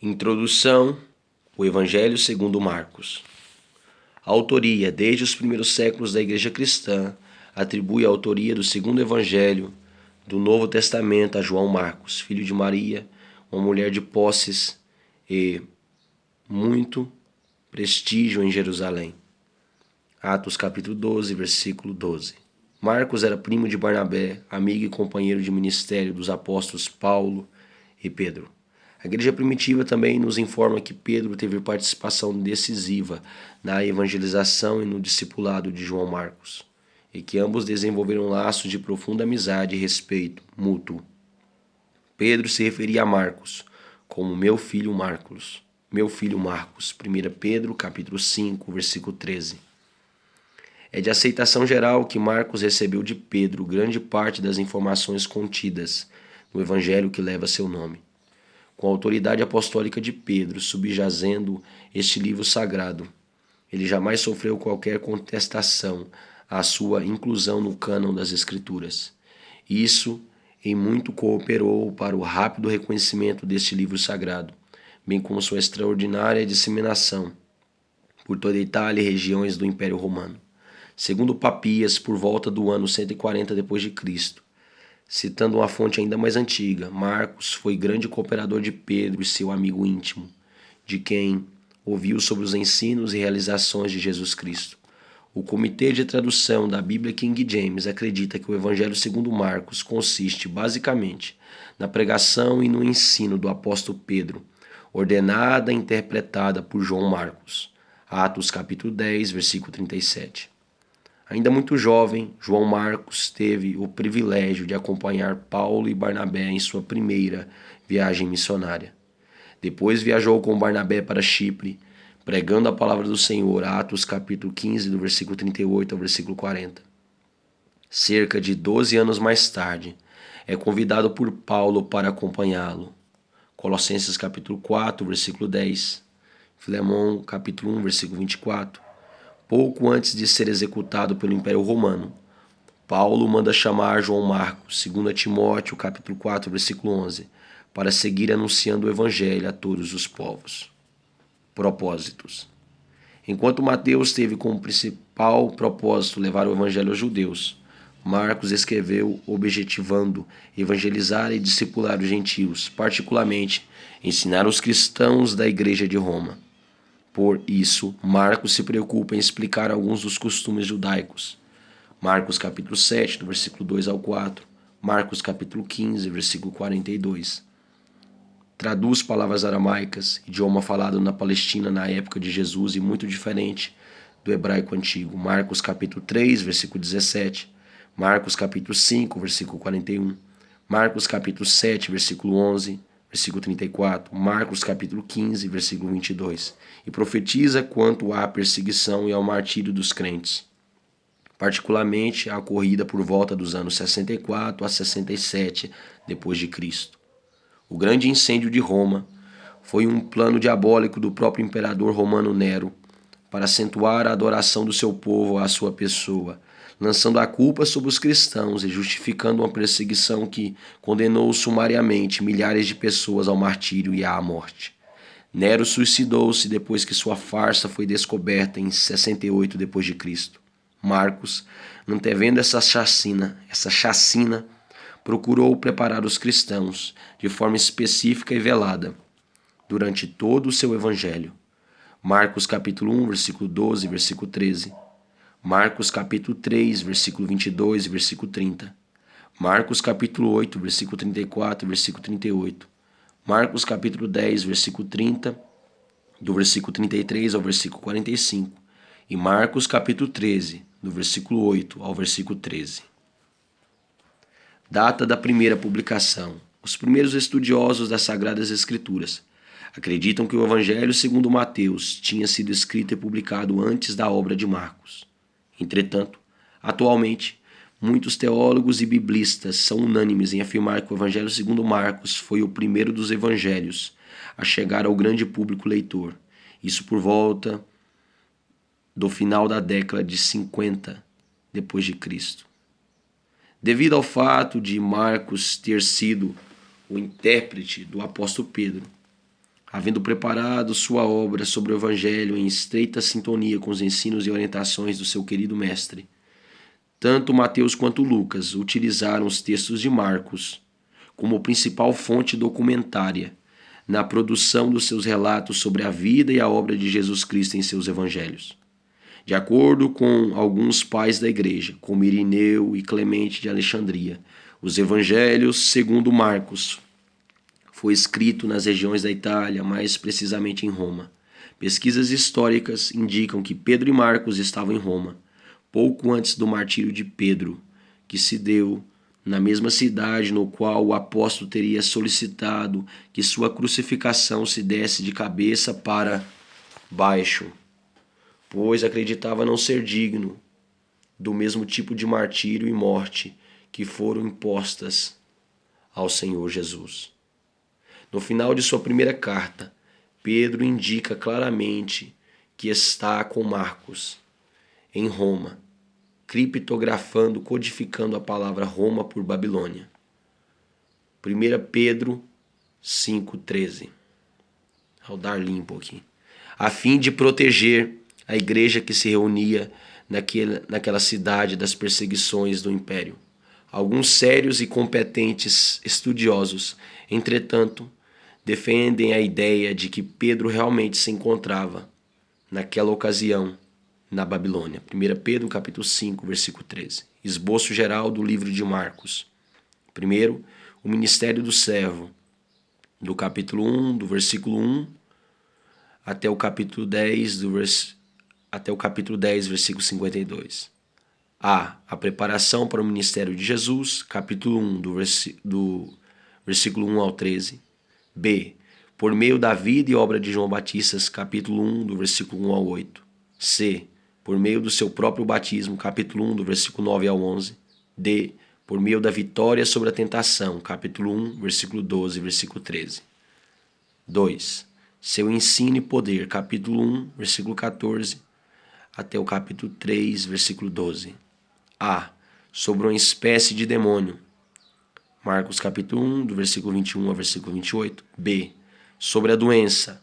Introdução: o Evangelho segundo Marcos. A autoria, desde os primeiros séculos da Igreja Cristã, atribui a autoria do segundo Evangelho do Novo Testamento a João Marcos, filho de Maria, uma mulher de posses e muito prestígio em Jerusalém. Atos capítulo 12, versículo 12. Marcos era primo de Barnabé, amigo e companheiro de ministério dos apóstolos Paulo e Pedro. A igreja primitiva também nos informa que Pedro teve participação decisiva na evangelização e no discipulado de João Marcos, e que ambos desenvolveram laços de profunda amizade e respeito mútuo. Pedro se referia a Marcos como meu filho Marcos. 1 Pedro capítulo 5, versículo 13. É de aceitação geral que Marcos recebeu de Pedro grande parte das informações contidas no evangelho que leva seu nome. Com a autoridade apostólica de Pedro subjazendo este livro sagrado, ele jamais sofreu qualquer contestação à sua inclusão no cânon das Escrituras. Isso em muito cooperou para o rápido reconhecimento deste livro sagrado, bem como sua extraordinária disseminação por toda a Itália e regiões do Império Romano. Segundo Papias, por volta do ano 140 d.C., citando uma fonte ainda mais antiga, Marcos foi grande cooperador de Pedro e seu amigo íntimo, de quem ouviu sobre os ensinos e realizações de Jesus Cristo. O Comitê de Tradução da Bíblia King James acredita que o Evangelho segundo Marcos consiste, basicamente, na pregação e no ensino do apóstolo Pedro, ordenada e interpretada por João Marcos. Atos capítulo 10, versículo 37. Ainda muito jovem, João Marcos teve o privilégio de acompanhar Paulo e Barnabé em sua primeira viagem missionária. Depois viajou com Barnabé para Chipre, pregando a palavra do Senhor, Atos capítulo 15, do versículo 38 ao versículo 40. Cerca de 12 anos mais tarde, é convidado por Paulo para acompanhá-lo. Colossenses capítulo 4, versículo 10. Filemão capítulo 1, versículo 24. Pouco antes de ser executado pelo Império Romano, Paulo manda chamar João Marcos, 2 Timóteo capítulo 4, versículo 11, para seguir anunciando o Evangelho a todos os povos. Propósitos. Enquanto Mateus teve como principal propósito levar o Evangelho aos judeus, Marcos escreveu objetivando evangelizar e discipular os gentios, particularmente ensinar os cristãos da Igreja de Roma. Por isso, Marcos se preocupa em explicar alguns dos costumes judaicos. Marcos capítulo 7, do versículo 2 ao 4. Marcos capítulo 15, versículo 42. Traduz palavras aramaicas, idioma falado na Palestina na época de Jesus e muito diferente do hebraico antigo. Marcos capítulo 3, versículo 17. Marcos capítulo 5, versículo 41. Marcos capítulo 7, versículo 11. Versículo 34, Marcos capítulo 15, versículo 22, e profetiza quanto à perseguição e ao martírio dos crentes, particularmente a ocorrida por volta dos anos 64 a 67 depois de Cristo. O grande incêndio de Roma foi um plano diabólico do próprio imperador romano Nero para acentuar a adoração do seu povo à sua pessoa, lançando a culpa sobre os cristãos e justificando uma perseguição que condenou sumariamente milhares de pessoas ao martírio e à morte. Nero suicidou-se depois que sua farsa foi descoberta em 68 d.C. Marcos, antevendo essa chacina, procurou preparar os cristãos de forma específica e velada durante todo o seu evangelho. Marcos capítulo 1, versículo 12, versículo 13. Marcos capítulo 3, versículo 22 e versículo 30. Marcos capítulo 8, versículo 34 e versículo 38. Marcos capítulo 10, versículo 30, do versículo 33 ao versículo 45. E Marcos capítulo 13, do versículo 8 ao versículo 13. Data da primeira publicação. Os primeiros estudiosos das Sagradas Escrituras acreditam que o Evangelho segundo Mateus tinha sido escrito e publicado antes da obra de Marcos. Entretanto, atualmente, muitos teólogos e biblistas são unânimes em afirmar que o Evangelho segundo Marcos foi o primeiro dos evangelhos a chegar ao grande público leitor. Isso por volta do final da década de 50 depois de Cristo. Devido ao fato de Marcos ter sido o intérprete do apóstolo Pedro, havendo preparado sua obra sobre o Evangelho em estreita sintonia com os ensinos e orientações do seu querido mestre. Tanto Mateus quanto Lucas utilizaram os textos de Marcos como principal fonte documentária na produção dos seus relatos sobre a vida e a obra de Jesus Cristo em seus evangelhos. De acordo com alguns pais da igreja, como Irineu e Clemente de Alexandria, os evangelhos, segundo Marcos, foi escrito nas regiões da Itália, mais precisamente em Roma. Pesquisas históricas indicam que Pedro e Marcos estavam em Roma, pouco antes do martírio de Pedro, que se deu na mesma cidade no qual o apóstolo teria solicitado que sua crucificação se desse de cabeça para baixo, pois acreditava não ser digno do mesmo tipo de martírio e morte que foram impostas ao Senhor Jesus. No final de sua primeira carta, Pedro indica claramente que está com Marcos em Roma, criptografando, codificando a palavra Roma por Babilônia. 1 Pedro 5,13. Ao dar limpo aqui. A fim de proteger a igreja que se reunia naquela cidade das perseguições do império. Alguns sérios e competentes estudiosos, entretanto, defendem a ideia de que Pedro realmente se encontrava, naquela ocasião, na Babilônia. 1 Pedro capítulo 5, versículo 13. Esboço geral do livro de Marcos. Primeiro, o ministério do servo, do capítulo 1, do versículo 1 até o capítulo 10, versículo 52. A preparação para o ministério de Jesus, capítulo 1, do versículo 1 ao 13. B, por meio da vida e obra de João Batista, capítulo 1, do versículo 1 ao 8. C, por meio do seu próprio batismo, capítulo 1, do versículo 9 ao 11. D, por meio da vitória sobre a tentação, capítulo 1, versículo 12, versículo 13. 2. Seu ensino e poder, capítulo 1, versículo 14, até o capítulo 3, versículo 12. A, sobre uma espécie de demônio, Marcos capítulo 1, do versículo 21 ao versículo 28. B, sobre a doença,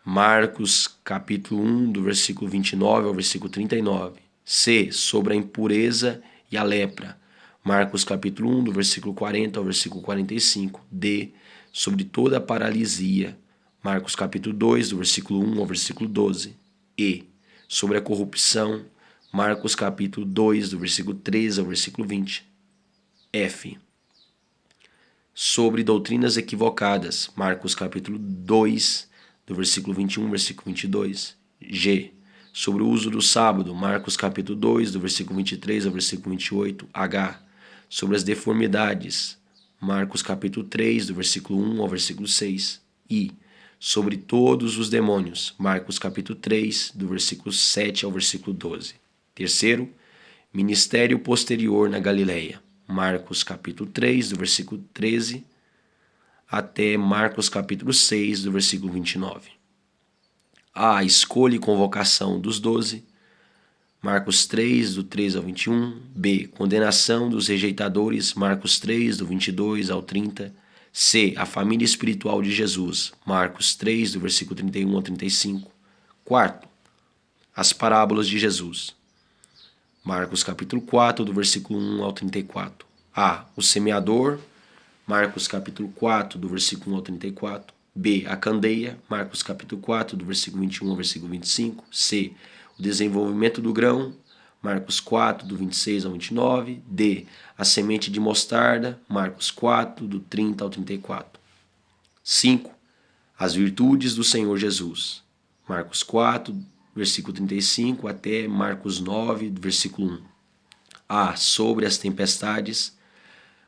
Marcos capítulo 1, do versículo 29 ao versículo 39. C, sobre a impureza e a lepra, Marcos capítulo 1, do versículo 40 ao versículo 45. D, sobre toda a paralisia, Marcos capítulo 2, do versículo 1 ao versículo 12. E, sobre a corrupção, Marcos capítulo 2, do versículo 13 ao versículo 20. F, sobre doutrinas equivocadas, Marcos capítulo 2, do versículo 21 ao versículo 22. G, sobre o uso do sábado, Marcos capítulo 2, do versículo 23 ao versículo 28. H, sobre as deformidades, Marcos capítulo 3, do versículo 1 ao versículo 6. I, sobre todos os demônios, Marcos capítulo 3, do versículo 7 ao versículo 12. Terceiro, ministério posterior na Galileia, Marcos capítulo 3, do versículo 13 até Marcos capítulo 6, do versículo 29. A escolha e convocação dos 12, Marcos 3, do 13 ao 21. B, condenação dos rejeitadores, Marcos 3, do 22 ao 30. C, a família espiritual de Jesus, Marcos 3, do versículo 31 ao 35. Quarto, as parábolas de Jesus, Marcos capítulo 4, do versículo 1 ao 34. A, o semeador, Marcos capítulo 4, do versículo 1 ao 34. B, a candeia, Marcos capítulo 4, do versículo 21 ao versículo 25. C, o desenvolvimento do grão, Marcos 4, do 26 ao 29. D, a semente de mostarda, Marcos 4, do 30 ao 34. 5. As virtudes do Senhor Jesus, Marcos 4, versículo 35 até Marcos 9, versículo 1. A, sobre as tempestades,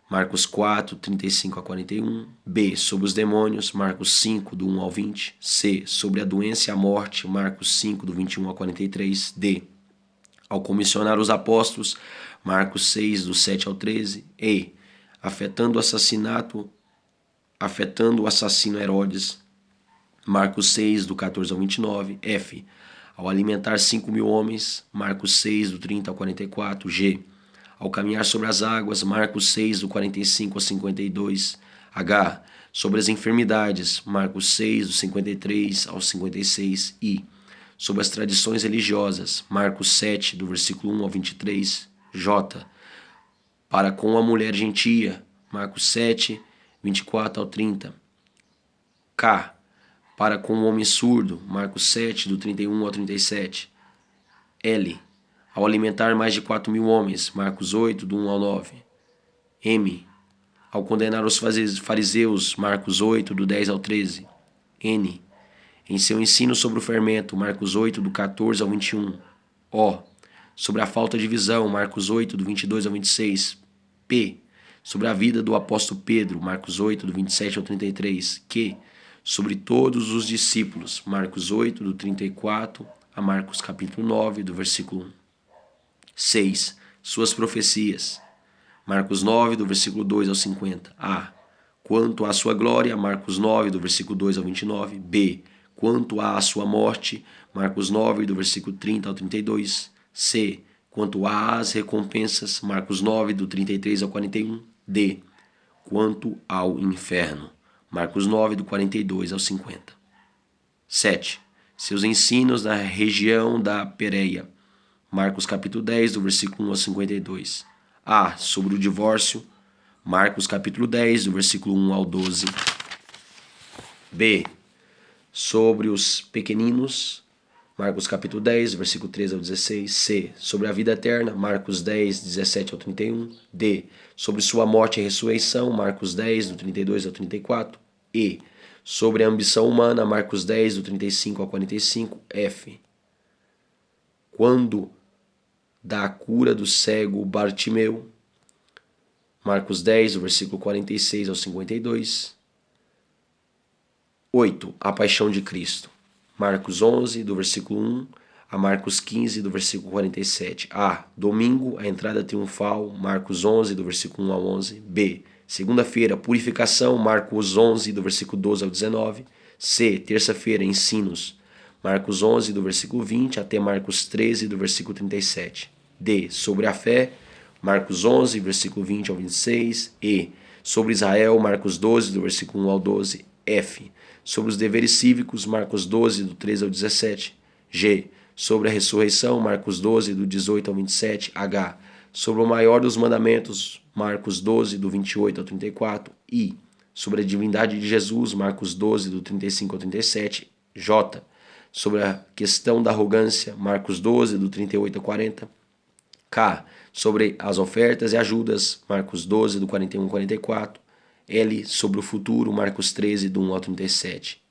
Marcos 4, 35 a 41. B, sobre os demônios, Marcos 5, do 1 ao 20. C, sobre a doença e a morte, Marcos 5, do 21 ao 43. D, ao comissionar os apóstolos, Marcos 6, do 7 ao 13. E, afetando o assassino Herodes, Marcos 6, do 14 ao 29. F, ao alimentar 5.000 homens, Marcos 6, do 30 ao 44. G, ao caminhar sobre as águas, Marcos 6, do 45 ao 52. H. Sobre as enfermidades, Marcos 6, do 53 ao 56. I. Sobre as tradições religiosas, Marcos 7, do versículo 1 ao 23. J. Para com a mulher gentia, Marcos 7, 24 ao 30. K. Para com o homem surdo, Marcos 7, do 31 ao 37. L. Ao alimentar mais de 4.000 homens, Marcos 8, do 1 ao 9. M. Ao condenar os fariseus, Marcos 8, do 10 ao 13. N. Em seu ensino sobre o fermento, Marcos 8, do 14 ao 21. O. Sobre a falta de visão, Marcos 8, do 22 ao 26. P. Sobre a vida do apóstolo Pedro, Marcos 8, do 27 ao 33. Q. Sobre todos os discípulos, Marcos 8, do 34 a Marcos capítulo 9, do versículo 1. 6. Suas profecias, Marcos 9, do versículo 2 ao 50. A. Quanto à sua glória, Marcos 9, do versículo 2 ao 29. B. Quanto à sua morte, Marcos 9, do versículo 30 ao 32. C. Quanto às recompensas, Marcos 9, do 33 ao 41. D. Quanto ao inferno, Marcos 9, do 42 ao 50. 7. Seus ensinos na região da Pérea, Marcos capítulo 10, do versículo 1 ao 52. A. Sobre o divórcio, Marcos capítulo 10, do versículo 1 ao 12. B. Sobre os pequeninos, Marcos capítulo 10, versículo 13 ao 16. C. Sobre a vida eterna, Marcos 10, 17 ao 31. D. Sobre sua morte e ressurreição, Marcos 10, do 32 ao 34. E. Sobre a ambição humana, Marcos 10, do 35 ao 45. F. Quando da cura do cego Bartimeu, Marcos 10, do versículo 46 ao 52. 8. A paixão de Cristo, Marcos 11, do versículo 1 a Marcos 15, do versículo 47. A. Domingo, a entrada triunfal, Marcos 11, do versículo 1 ao 11. B. Segunda-feira, purificação, Marcos 11, do versículo 12 ao 19. C. Terça-feira, ensinos, Marcos 11, do versículo 20 até Marcos 13, do versículo 37. D. Sobre a fé, Marcos 11, versículo 20 ao 26. E. Sobre Israel, Marcos 12, do versículo 1 ao 12. F. Sobre os deveres cívicos, Marcos 12, do 13 ao 17. G. Sobre a ressurreição, Marcos 12, do 18 ao 27. H. Sobre o maior dos mandamentos, Marcos 12, do 28 ao 34. I. Sobre a divindade de Jesus, Marcos 12, do 35 ao 37. J. Sobre a questão da arrogância, Marcos 12, do 38 ao 40. K. Sobre as ofertas e ajudas, Marcos 12, do 41 ao 44. L. Sobre o futuro, Marcos 13, do 1 ao 37.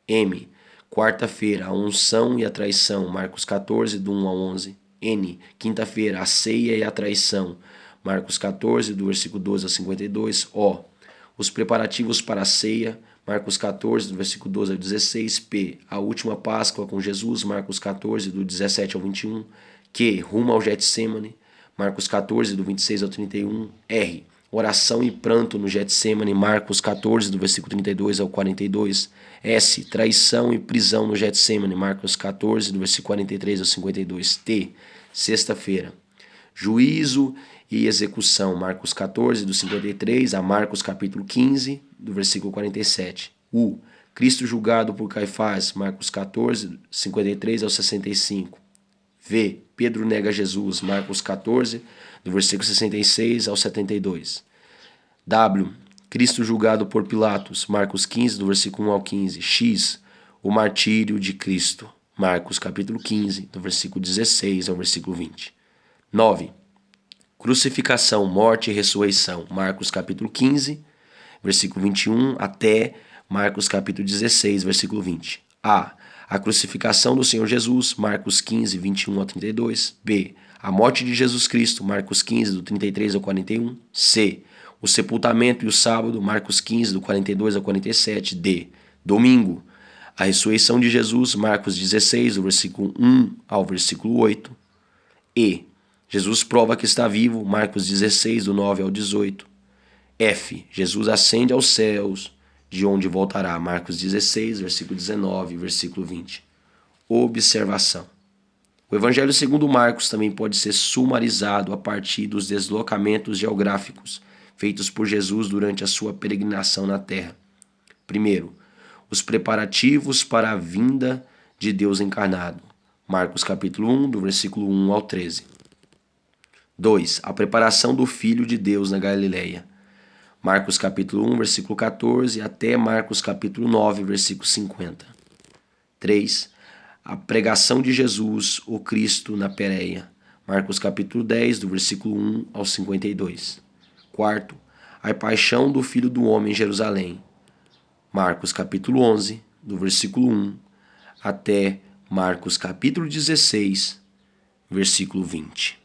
M. Quarta-feira, a unção e a traição, Marcos 14, do 1 ao 11. N. Quinta-feira, a ceia e a traição, Marcos 14, do versículo 12 ao 52. O. Os preparativos para a ceia, Marcos 14, do versículo 12 ao 16. P. A última Páscoa com Jesus, Marcos 14, do 17 ao 21. Q. Rumo ao Getsêmani, Marcos 14, do 26 ao 31. R. Oração e pranto no Getsêmani, Marcos 14, do versículo 32 ao 42. S. Traição e prisão no Getsêmani, Marcos 14, do versículo 43 ao 52. T. Sexta-feira. Juízo e execução, Marcos 14, do 53 a Marcos capítulo 15, do versículo 47. U. Cristo julgado por Caifás, Marcos 14, 53 ao 65. V. Pedro nega Jesus, Marcos 14, do versículo 66 ao 72. W. Cristo julgado por Pilatos, Marcos 15, do versículo 1 ao 15. X. O martírio de Cristo, Marcos capítulo 15, do versículo 16 ao versículo 20. 9. Crucificação, morte e ressurreição, Marcos capítulo 15, versículo 21 até Marcos capítulo 16, versículo 20. A. A crucificação do Senhor Jesus, Marcos 15, 21 a 32. B. A morte de Jesus Cristo, Marcos 15, do 33 ao 41. C. O sepultamento e o sábado, Marcos 15, do 42 ao 47. D. Domingo. A ressurreição de Jesus, Marcos 16, do versículo 1 ao versículo 8. E. Jesus prova que está vivo, Marcos 16, do 9 ao 18. F. Jesus ascende aos céus, de onde voltará, Marcos 16, versículo 19, versículo 20. Observação. O Evangelho segundo Marcos também pode ser sumarizado a partir dos deslocamentos geográficos feitos por Jesus durante a sua peregrinação na terra. Primeiro, os preparativos para a vinda de Deus encarnado. Marcos capítulo 1, do versículo 1 ao 13. 2. A preparação do Filho de Deus na Galileia. Marcos capítulo 1, versículo 14, até Marcos capítulo 9, versículo 50. 3. A pregação de Jesus, o Cristo, na Pérea. Marcos capítulo 10, do versículo 1 ao 52. 4. A paixão do Filho do Homem em Jerusalém. Marcos capítulo 11, do versículo 1 até Marcos capítulo 16, versículo 20.